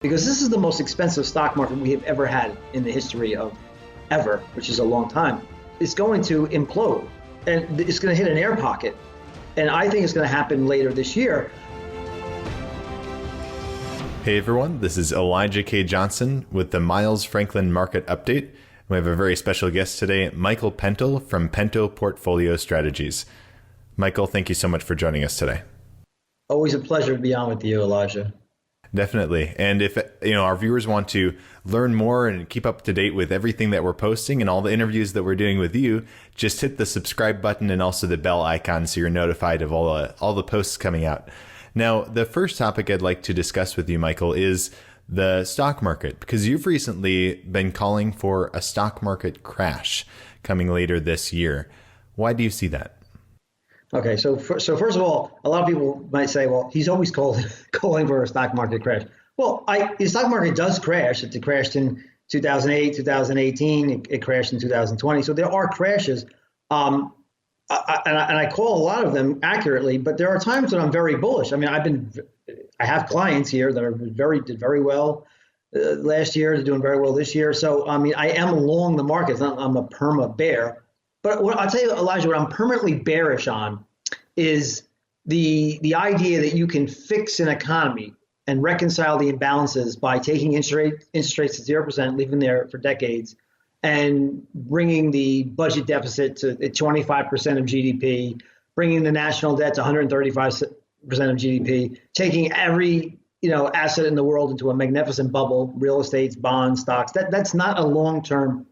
because this is the most expensive stock market we have ever had in the history of ever, which is a long time. It's going to implode, and it's going to hit an air pocket. And I think it's going to happen later this year. Hey everyone, this is Elijah K. Johnson with the Miles Franklin Market Update. We have a very special guest today, Michael Pento from Pento Portfolio Strategies. Michael, thank you so much for joining us today. Always a pleasure to be on with you, Elijah. Definitely. And if our viewers want to learn more and keep up to date with everything that we're posting and all the interviews that we're doing with you, just hit the subscribe button and also the bell icon so you're notified of all the posts coming out. Now, the first topic I'd like to discuss with you, Michael, is the stock market, because you've recently been calling for a stock market crash coming later this year. Why do you see that? Okay, so first of all, a lot of people might say, well, he's always calling for a stock market crash. Well, the stock market does crash. It crashed in 2008, 2018. It crashed in 2020. So there are crashes, and I call a lot of them accurately. But there are times when I'm very bullish. I mean, I have clients here that did very well last year. They're doing very well this year. So I mean, I am along the markets. I'm a perma bear. But I'll tell you, Elijah, what I'm permanently bearish on is the idea that you can fix an economy and reconcile the imbalances by taking interest rates to 0%, leaving them there for decades, and bringing the budget deficit to 25% of GDP, bringing the national debt to 135% of GDP, taking every asset in the world into a magnificent bubble, real estate, bonds, stocks. That's not a long-term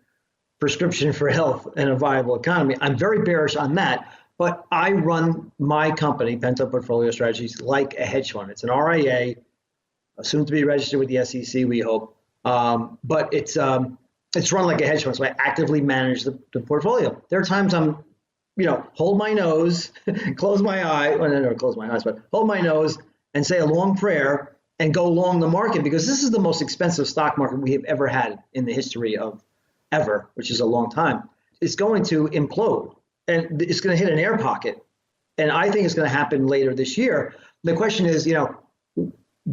prescription for health and a viable economy. I'm very bearish on that, but I run my company, Pento Portfolio Strategies, like a hedge fund. It's an RIA, soon to be registered with the SEC, we hope. But it's run like a hedge fund, so I actively manage the portfolio. There are times I'm, hold my nose, close my eye, well, I never close my eyes, but hold my nose and say a long prayer and go long the market, because this is the most expensive stock market we have ever had in the history of ever, which is a long time. It's going to implode, and it's going to hit an air pocket. And I think it's going to happen later this year. The question is, do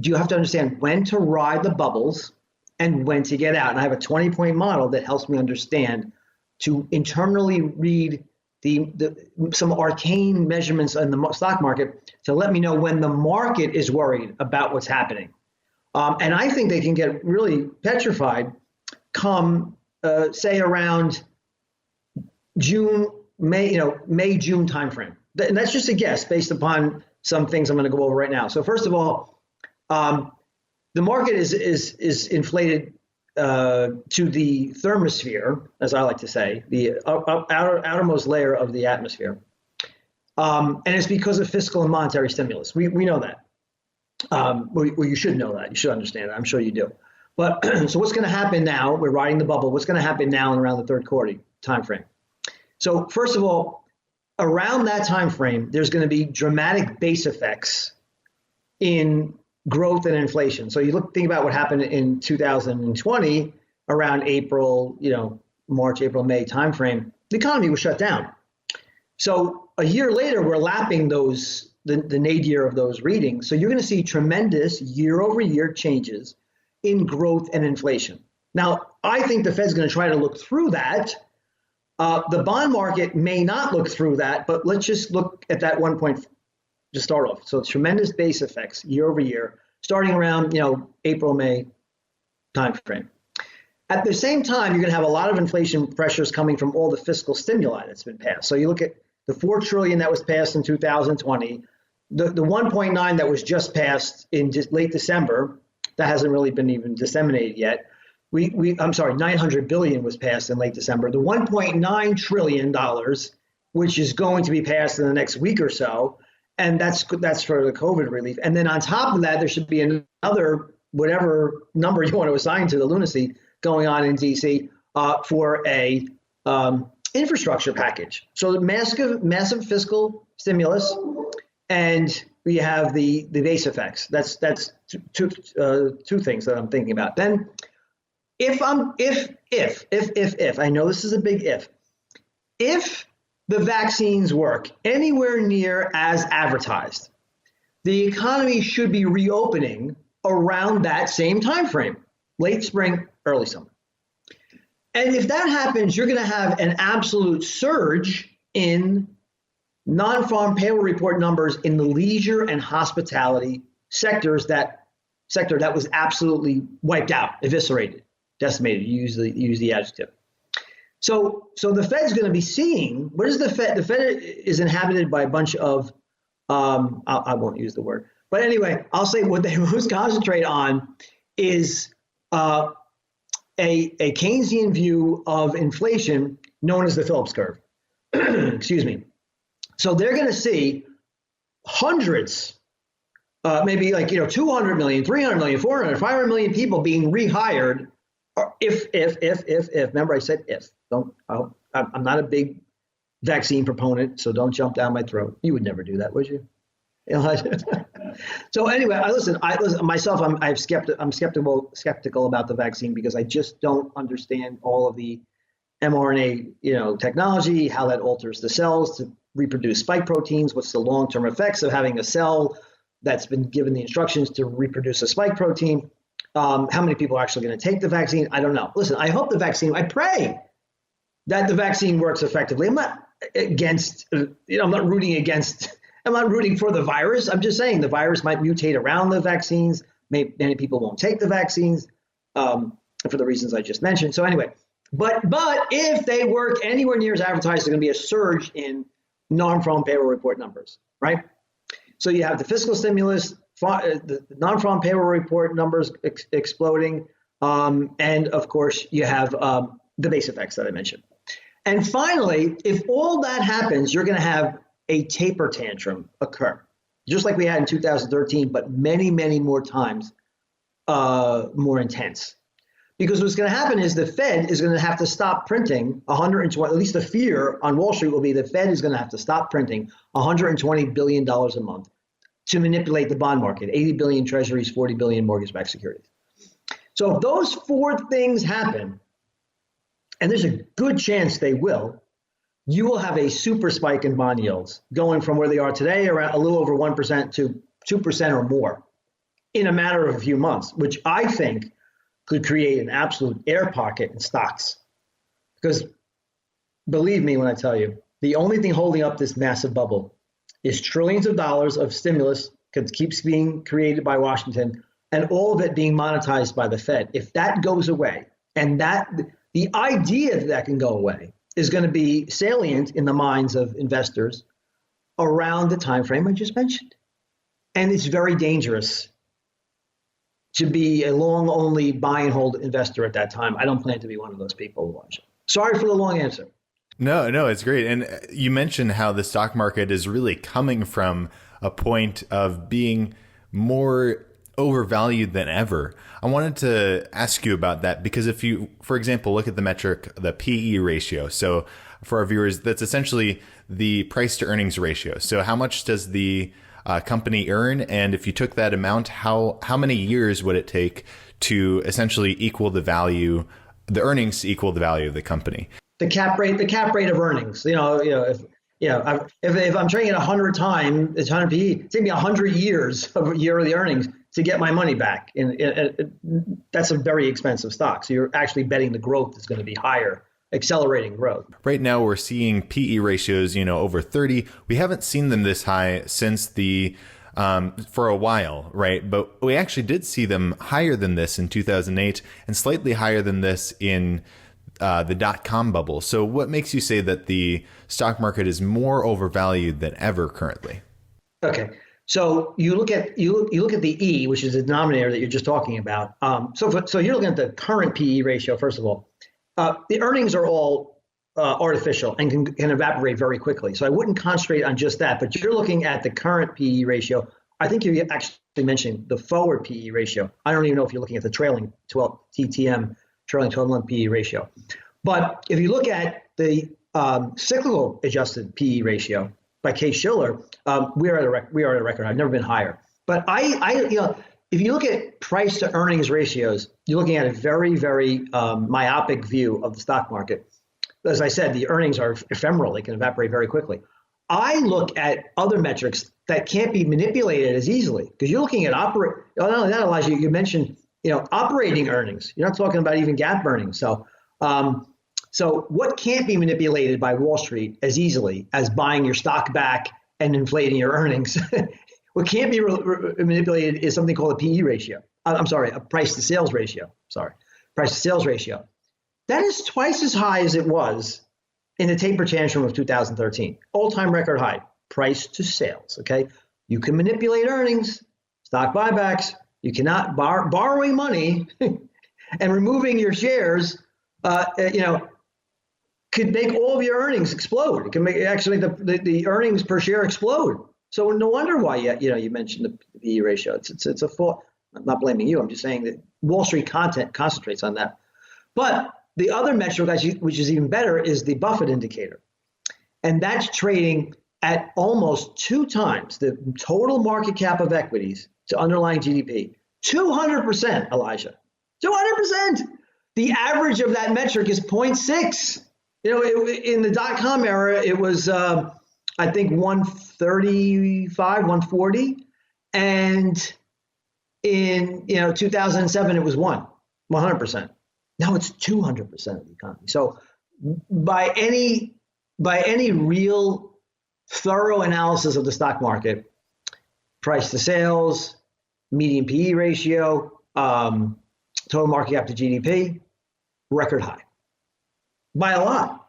you have to understand when to ride the bubbles and when to get out? And I have a 20-point model that helps me understand to internally read some arcane measurements in the stock market to let me know when the market is worried about what's happening. And I think they can get really petrified come say around June, May, June timeframe. And that's just a guess based upon some things I'm going to go over right now. So first of all, the market is inflated to the thermosphere, as I like to say, the outermost layer of the atmosphere. And it's because of fiscal and monetary stimulus. We know that. Well, you should know that. You should understand that. I'm sure you do. But so what's going to happen now? We're riding the bubble. What's going to happen now and around the third quarter timeframe? So first of all, around that timeframe, there's going to be dramatic base effects in growth and inflation. So think about what happened in 2020 around April, March, April, May timeframe. The economy was shut down. So a year later, we're lapping the nadir of those readings. So you're going to see tremendous year-over-year changes in growth and inflation. Now, I think the Fed's going to try to look through that. The bond market may not look through that, but let's just look at that 1 point to start off. So tremendous base effects year over year, starting around April, May timeframe. At the same time, you're going to have a lot of inflation pressures coming from all the fiscal stimuli that's been passed. So you look at the $4 trillion that was passed in 2020, the 1.9 that was just passed in late December. That hasn't really been even disseminated yet. I'm sorry, 900 billion was passed in late December. The $1.9 trillion, which is going to be passed in the next week or so, and that's for the COVID relief. And then on top of that, there should be another whatever number you want to assign to the lunacy going on in DC for a infrastructure package. So the massive fiscal stimulus, and we have the base effects. That's two things that I'm thinking about. Then if I know this is a big if the vaccines work anywhere near as advertised, the economy should be reopening around that same time frame, late spring, early summer. And if that happens, you're going to have an absolute surge in non-farm payroll report numbers in the leisure and hospitality sector that was absolutely wiped out, eviscerated, decimated. Use the adjective. So the Fed's going to be seeing, what is the Fed? The Fed is inhabited by a bunch of, I won't use the word, but anyway, I'll say what they most concentrate on is a Keynesian view of inflation known as the Phillips curve. Excuse me. So they're going to see hundreds, maybe 200 million, 300 million, 400, 500 million people being rehired. If, remember I said if, I'm not a big vaccine proponent, so don't jump down my throat. You would never do that, would you? So anyway, I'm skeptical about the vaccine because I just don't understand all of the mRNA, technology, how that alters the cells to reproduce spike proteins. What's the long-term effects of having a cell that's been given the instructions to reproduce a spike protein? How many people are actually going to take the vaccine? I don't know. Listen, I hope I pray that the vaccine works effectively. I'm not against, I'm not rooting for the virus. I'm just saying the virus might mutate around the vaccines. Many people won't take the vaccines for the reasons I just mentioned. So anyway, but if they work anywhere near as advertised, there's going to be a surge in non-farm payroll report numbers, right? So you have the fiscal stimulus, the non-farm payroll report numbers exploding, and of course you have the base effects that I mentioned. And finally, if all that happens, you're going to have a taper tantrum occur, just like we had in 2013, but many, many more times more intense. Because what's going to happen is the Fed is going to have to stop printing 120, at least the fear on Wall Street will be the Fed is going to have to stop printing $120 billion a month to manipulate the bond market, 80 billion treasuries, 40 billion mortgage-backed securities. So if those four things happen, and there's a good chance they will, you will have a super spike in bond yields going from where they are today, around a little over 1% to 2% or more in a matter of a few months, which I think could create an absolute air pocket in stocks. Because believe me when I tell you, the only thing holding up this massive bubble is trillions of dollars of stimulus that keeps being created by Washington and all of it being monetized by the Fed. If that goes away, and the idea that can go away is going to be salient in the minds of investors around the time frame I just mentioned. And it's very dangerous to be a long-only buy and hold investor at that time. I don't plan to be one of those people watching. Sorry for the long answer. No, it's great. And you mentioned how the stock market is really coming from a point of being more overvalued than ever. I wanted to ask you about that because if you, for example, look at the metric, the PE ratio. So for our viewers, that's essentially the price to earnings ratio. So how much does the company earn? And if you took that amount, how many years would it take to essentially equal the value, the earnings to equal the value of the company? The cap rate of earnings. If I'm trading at 100 times, it's 100 PE. It's taking me 100 years of yearly earnings to get my money back. And that's a very expensive stock. So you're actually betting the growth is going to be higher, accelerating growth. Right now, we're seeing PE ratios, over 30. We haven't seen them this high since for a while, right? But we actually did see them higher than this in 2008 and slightly higher than this in the dot-com bubble. So what makes you say that the stock market is more overvalued than ever currently? Okay. So you look at the E, which is the denominator that you're just talking about. So you're looking at the current PE ratio, first of all. The earnings are all artificial and can evaporate very quickly. So I wouldn't concentrate on just that, but you're looking at the current PE ratio. I think you're actually mentioning the forward PE ratio. I don't even know if you're looking at the trailing 12 TTM, trailing 12-month PE ratio. But if you look at the cyclical adjusted PE ratio by Case-Shiller, we are at a record. I've never been higher. But if you look at price to earnings ratios, you're looking at a very, very myopic view of the stock market. As I said, the earnings are ephemeral. They can evaporate very quickly. I look at other metrics that can't be manipulated as easily because you're looking at not only that, Elijah, you mentioned operating earnings. You're not talking about even GAAP earnings. So what can't be manipulated by Wall Street as easily as buying your stock back and inflating your earnings? What can't be manipulated is something called a PE ratio. I'm sorry, a price to sales ratio. Price to sales ratio. That is twice as high as it was in the taper tantrum of 2013. All-time record high, price to sales, okay? You can manipulate earnings, stock buybacks. You cannot borrowing money and removing your shares, could make all of your earnings explode. It can make actually the earnings per share explode. So no wonder why you mentioned the PE ratio. It's a fault. I'm not blaming you. I'm just saying that Wall Street concentrates on that. But the other metric, which is even better, is the Buffett indicator, and that's trading at almost 2 times the total market cap of equities to underlying GDP. 200%, Elijah. 200%. The average of that metric is 0.6. In the .com era, it was, I think, 135, 140. And in 2007, it was 100%. Now it's 200% of the economy. So by any real thorough analysis of the stock market, price to sales, median PE ratio, total market cap to GDP, record high. By a lot.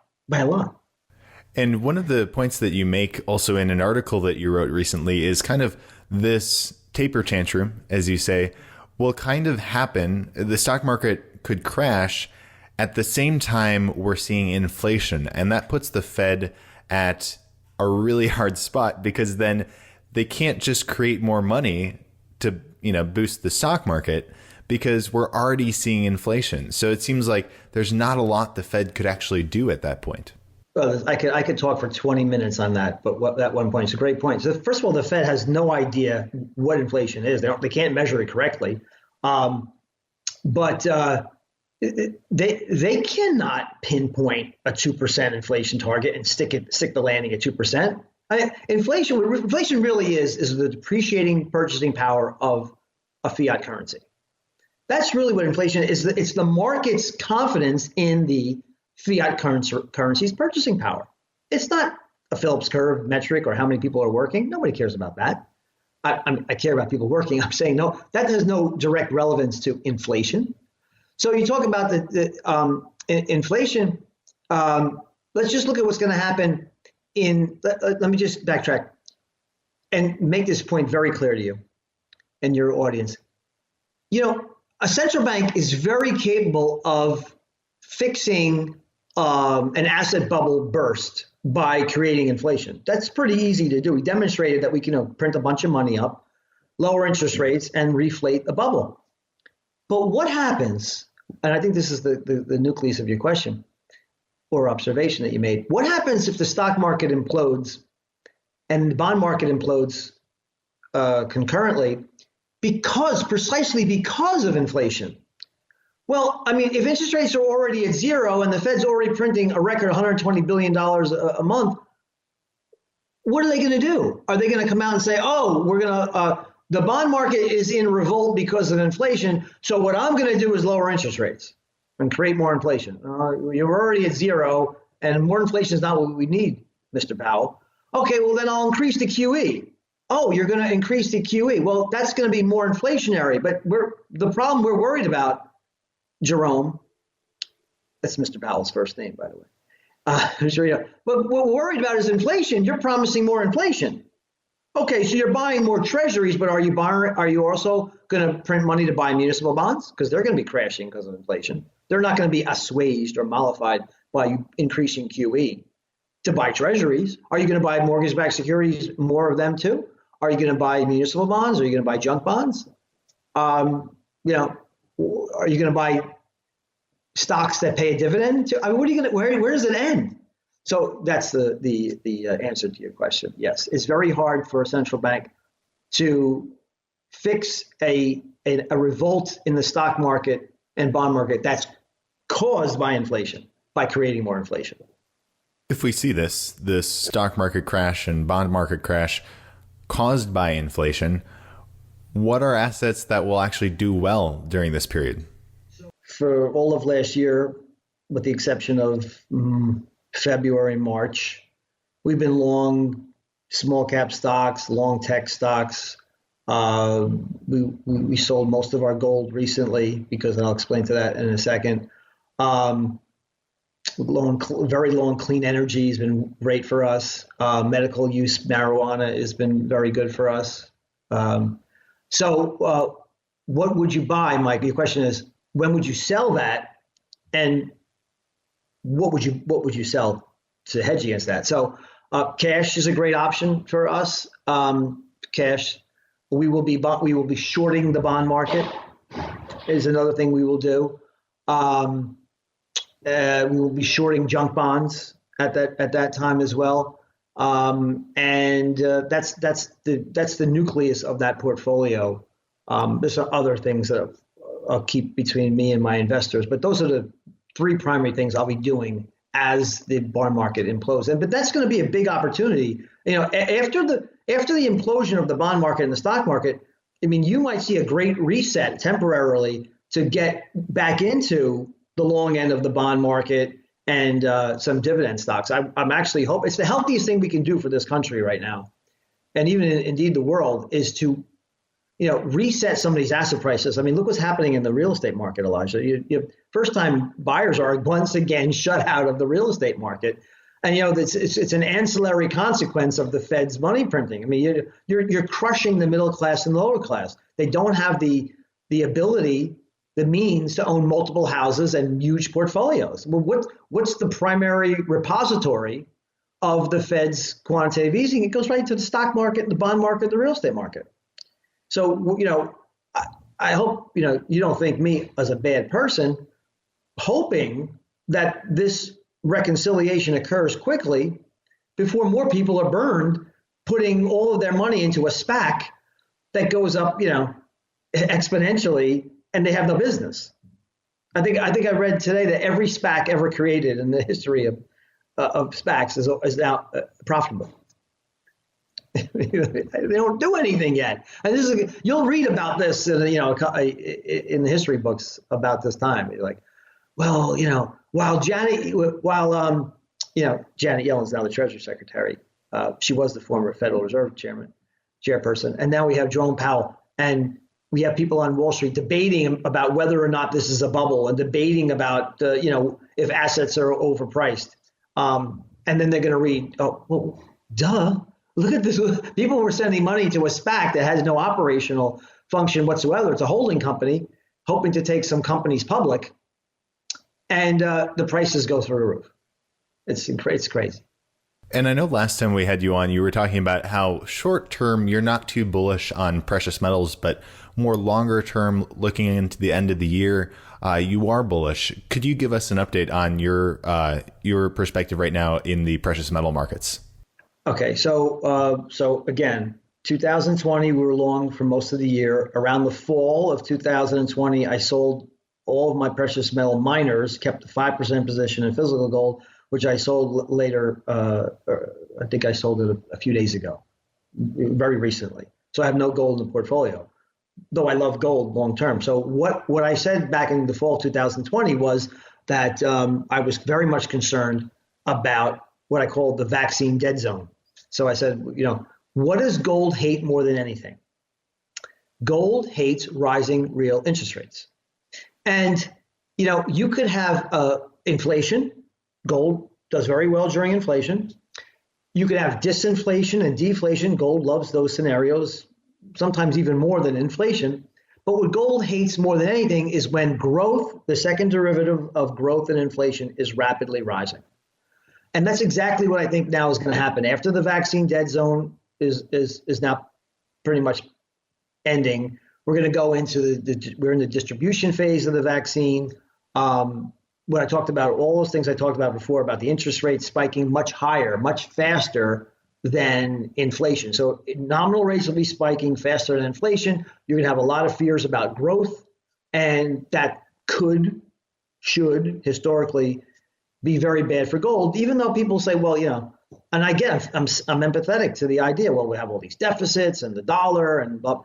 And one of the points that you make also in an article that you wrote recently is kind of this taper tantrum, as you say, will kind of happen. The stock market could crash at the same time we're seeing inflation. And that puts the Fed at a really hard spot because then they can't just create more money to, boost the stock market because we're already seeing inflation. So it seems like there's not a lot the Fed could actually do at that point. Well, I could talk for 20 minutes on that, but that one point is a great point. So first of all, the Fed has no idea what inflation is. They can't measure it correctly, but they cannot pinpoint a 2% inflation target and stick the landing at 2%. Inflation really is the depreciating purchasing power of a fiat currency. That's really what inflation is. It's the market's confidence in the fiat currency's purchasing power. It's not a Phillips curve metric or how many people are working. Nobody cares about that. I care about people working. I'm saying no, that has no direct relevance to inflation. So you talk about the inflation. Let's just look at what's going to happen let me just backtrack and make this point very clear to you and your audience. A central bank is very capable of fixing an asset bubble burst by creating inflation. That's pretty easy to do. We demonstrated that we can print a bunch of money up, lower interest rates, and reflate a bubble. But what happens, and I think this is the nucleus of your question or observation that you made, what happens if the stock market implodes and the bond market implodes concurrently precisely because of inflation? Well, if interest rates are already at zero and the Fed's already printing a record $120 billion a month, what are they going to do? Are they going to come out and say, the bond market is in revolt because of inflation, so what I'm going to do is lower interest rates and create more inflation? You're already at zero, and more inflation is not what we need, Mr. Powell. Okay, well, then I'll increase the QE. Oh, you're going to increase the QE. Well, that's going to be more inflationary. But the problem we're worried about, Jerome, that's Mr. Powell's first name, by the way. I'm sure you know. But what we're worried about is inflation. You're promising more inflation. Okay, so you're buying more treasuries, but are you also going to print money to buy municipal bonds? Because they're going to be crashing because of inflation. They're not going to be assuaged or mollified by you increasing QE to buy treasuries. Are you going to buy mortgage-backed securities, more of them too? Are you going to buy municipal bonds? Are you going to buy junk bonds? Are you going to buy stocks that pay a dividend? What are you going to? Where does it end? So that's the answer to your question. Yes, it's very hard for a central bank to fix a revolt in the stock market and bond market that's caused by inflation, by creating more inflation. If we see this stock market crash and bond market crash caused by inflation, what are assets that will actually do well during this period? For all of last year, with the exception of February, March, we've been long small cap stocks, long tech stocks. We sold most of our gold recently because, and I'll explain to that in a second. Very long clean energy has been great for us. Medical use marijuana has been very good for us. So what would you buy, Mike? Your question is, when would you sell that, and what would you sell to hedge against that? So cash is a great option for us. Cash, we will be shorting the bond market is another thing we will do. We will be shorting junk bonds at that time as well, and that's the nucleus of that portfolio. There's some other things that I'll keep between me and my investors, but those are the three primary things I'll be doing as the bond market implodes. But that's going to be a big opportunity. After the implosion of the bond market and the stock market, I mean, you might see a great reset temporarily to get back into the long end of the bond market and some dividend stocks. I'm actually hoping it's the healthiest thing we can do for this country right now, and even indeed the world, is to reset some of these asset prices. I mean, look what's happening in the real estate market, Elijah. First-time buyers are once again shut out of the real estate market, and it's an ancillary consequence of the Fed's money printing. I mean, you're crushing the middle class and lower class. They don't have the ability, the means to own multiple houses and huge portfolios. Well, what's the primary repository of the Fed's quantitative easing? It goes right to the stock market, the bond market, the real estate market. So, I hope, you don't think me as a bad person, hoping that this reconciliation occurs quickly before more people are burned, putting all of their money into a SPAC that goes up, exponentially, and they have no business. I think I read today that every SPAC ever created in the history of SPACs is now profitable. They don't do anything yet. And you'll read about this in the history books about this time. You're like, well, while Janet Yellen's now the Treasury Secretary, she was the former Federal Reserve chairperson, and now we have Jerome Powell, and we have people on Wall Street debating about whether or not this is a bubble, and debating about if assets are overpriced, and then they're going to read, oh, well, duh. Look at this. People were sending money to a SPAC that has no operational function whatsoever. It's a holding company hoping to take some companies public, and the prices go through the roof. It's crazy. And I know last time we had you on, you were talking about how short term you're not too bullish on precious metals, but more longer term, looking into the end of the year, you are bullish. Could you give us an update on your perspective right now in the precious metal markets? Okay, so again, 2020 we were long for most of the year. Around the fall of 2020, I sold all of my precious metal miners, kept a 5% position in physical gold, which I sold later. I think I sold it a few days ago, very recently. So I have no gold in the portfolio, though I love gold long term. So what I said back in the fall 2020 was that I was very much concerned about what I called the vaccine dead zone. So I said, what does gold hate more than anything? Gold hates rising real interest rates. And, you could have inflation. Gold does very well during inflation. You could have disinflation and deflation. Gold loves those scenarios, sometimes even more than inflation. But what gold hates more than anything is when growth, the second derivative of growth and inflation, is rapidly rising. And that's exactly what I think now is going to happen. After the vaccine dead zone is now pretty much ending, we're going to go into we're in the distribution phase of the vaccine. What I talked about, all those things I talked about before, about the interest rates spiking much higher, much faster than inflation. So nominal rates will be spiking faster than inflation. You're going to have a lot of fears about growth, and that should historically be very bad for gold, even though people say, well, and I get, I'm empathetic to the idea, well, we have all these deficits and the dollar and blah.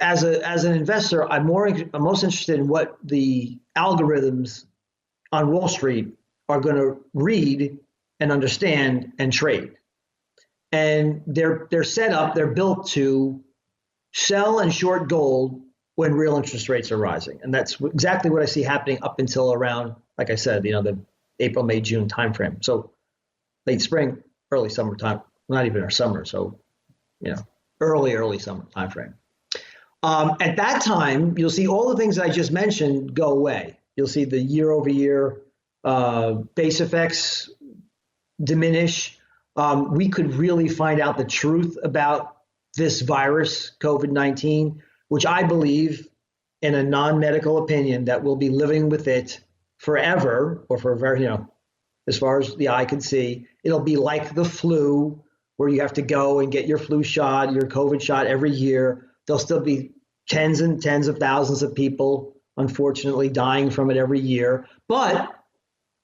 As an investor, I'm most interested in what the algorithms on Wall Street are going to read and understand and trade. And they're set up, they're built to sell and short gold when real interest rates are rising. And that's exactly what I see happening up until around, like I said, the April, May, June timeframe. So late spring, early summertime, not even our summer. So, early summer timeframe. At that time, you'll see all the things I just mentioned go away. You'll see the year over year base effects diminish. We could really find out the truth about this virus, COVID-19, which I believe, in a non-medical opinion, that we'll be living with it forever, or for very, as far as the eye can see. It'll be like the flu, where you have to go and get your flu shot, your COVID shot every year. There'll still be tens and tens of thousands of people, unfortunately, dying from it every year. But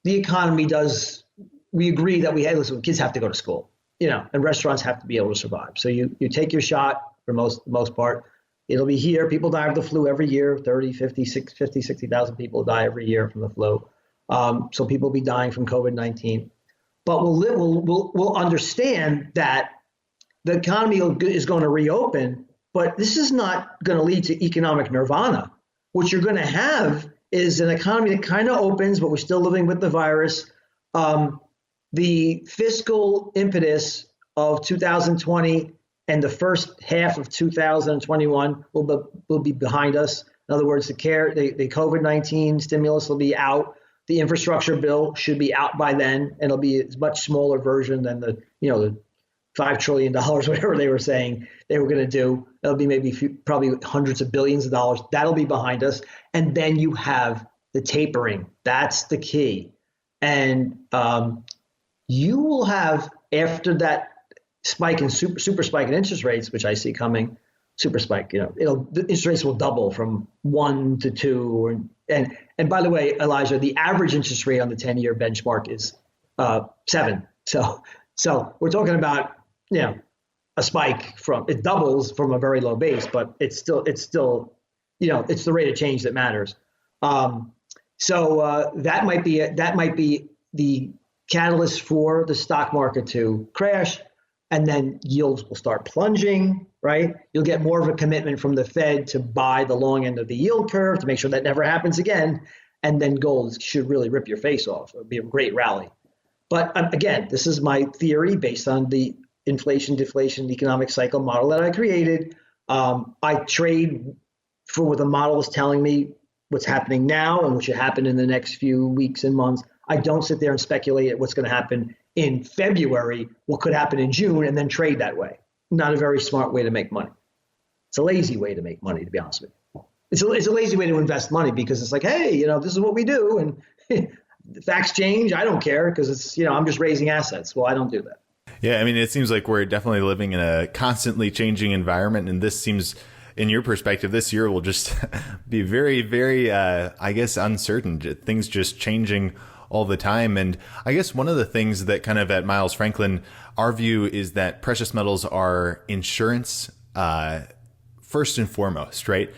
the economy does, we agree that listen, kids have to go to school, and restaurants have to be able to survive. So you take your shot for most part. It'll be here. People die of the flu every year. 30, 50, 60,000 people die every year from the flu. So people will be dying from COVID-19. But we'll understand that the economy is going to reopen, but this is not going to lead to economic nirvana. What you're going to have is an economy that kind of opens, but we're still living with the virus. The fiscal impetus of 2020 and the first half of 2021 will be behind us. In other words, the COVID-19 stimulus will be out. The infrastructure bill should be out by then, and it'll be a much smaller version than the $5 trillion, whatever they were saying they were going to do. It'll be probably hundreds of billions of dollars. That'll be behind us. And then you have the tapering. That's the key. And you will have, after that spike in super spike in interest rates, which I see coming, super spike, the interest rates will double from 1 to 2. And by the way, Elijah, the average interest rate on the 10-year benchmark is 7. So we're talking about, a spike it doubles from a very low base, but it's still, it's the rate of change that matters. So that might be the catalyst for the stock market to crash, and then yields will start plunging, right? You'll get more of a commitment from the Fed to buy the long end of the yield curve to make sure that never happens again. And then gold should really rip your face off. It'll be a great rally. But again, this is my theory based on the inflation, deflation, economic cycle model that I created. I trade for what the model is telling me what's happening now and what should happen in the next few weeks and months. I don't sit there and speculate what's going to happen in February, what could happen in June, and then trade that way. Not a very smart way to make money. It's a lazy way to make money, to be honest with you. It's a lazy way to invest money because it's like, hey, this is what we do, and facts change. I don't care because it's, I'm just raising assets. Well, I don't do that. Yeah, I mean, it seems like we're definitely living in a constantly changing environment, and this seems, in your perspective, this year will just be very, very, I guess, uncertain. Things just changing all the time. And I guess one of the things that kind of at Miles Franklin, our view is that precious metals are insurance first and foremost, right?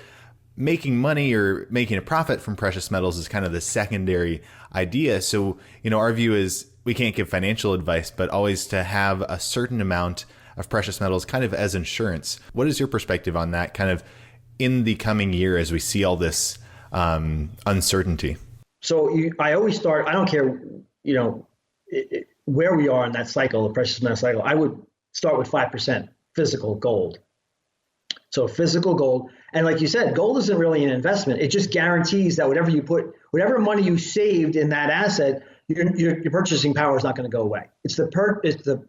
Making money or making a profit from precious metals is kind of the secondary idea. So, our view is we can't give financial advice, but always to have a certain amount of precious metals kind of as insurance. What is your perspective on that kind of in the coming year as we see all this uncertainty? So I always start, I don't care, where we are in that cycle, the precious metal cycle, I would start with 5% physical gold. So physical gold. And like you said, gold isn't really an investment. It just guarantees that whatever money you saved in that asset, your purchasing power is not going to go away. It's the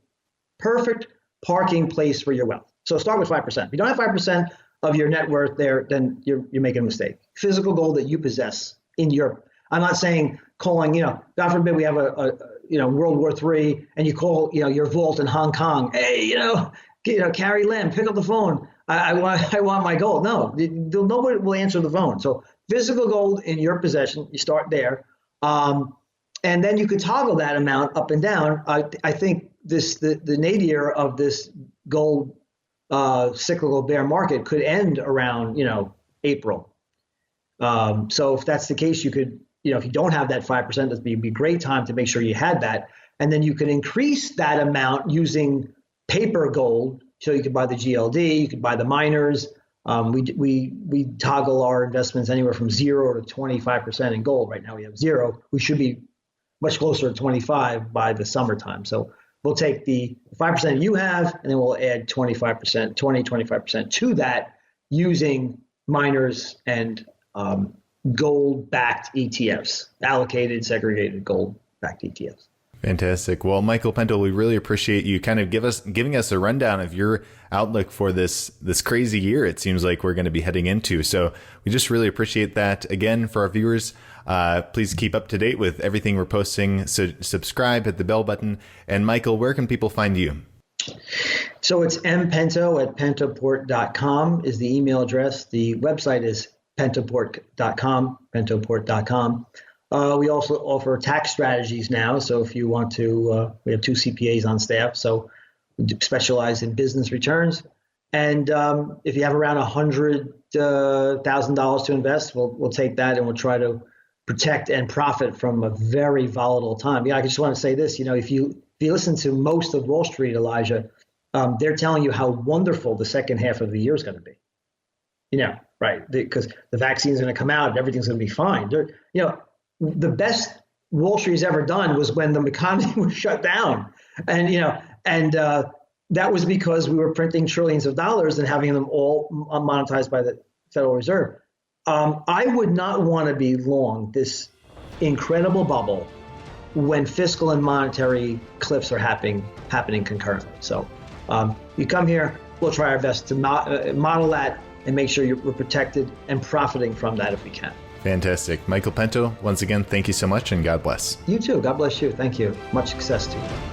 perfect parking place for your wealth. So start with 5%. If you don't have 5% of your net worth there, then you're making a mistake. Physical gold that you possess in your, I'm not saying calling, God forbid we have a World War III and you call, your vault in Hong Kong. Hey, Carrie Lam, pick up the phone. I want my gold. No, nobody will answer the phone. So physical gold in your possession, you start there. And then you could toggle that amount up and down. I think the nadir of this gold cyclical bear market could end around, April. So if that's the case, you could, if you don't have that 5%, that'd be a great time to make sure you had that. And then you could increase that amount using paper gold. So you could buy the GLD, you could buy the miners. We toggle our investments anywhere from 0 to 25% in gold. Right now we have 0. We should be much closer to 25 by the summertime. So we'll take the 5% you have, and then we'll add 25% to that using miners and gold-backed ETFs, allocated, segregated gold-backed ETFs. Fantastic. Well, Michael Pento, we really appreciate you kind of giving us a rundown of your outlook for this crazy year it seems like we're going to be heading into. So we just really appreciate that. Again, for our viewers, please keep up to date with everything we're posting. So subscribe, hit the bell button. And Michael, where can people find you? So it's mpento@pentoport.com is the email address. The website is pentoport.com, pentoport.com. We also offer tax strategies now. So if you want to, we have 2 CPAs on staff. So we specialize in business returns. And if you have around $100,000 to invest, we'll take that and we'll try to protect and profit from a very volatile time. I just want to say this, if you listen to most of Wall Street, Elijah, they're telling you how wonderful the second half of the year is going to be. Right? Because the vaccine is going to come out and everything's going to be fine. The best Wall Street has ever done was when the economy was shut down. And that was because we were printing trillions of dollars and having them all monetized by the Federal Reserve. I would not want to be long this incredible bubble when fiscal and monetary cliffs are happening concurrently. So you come here, we'll try our best to model that and make sure we're protected and profiting from that if we can. Fantastic. Michael Pento, once again, thank you so much and God bless. You too. God bless you. Thank you. Much success to you.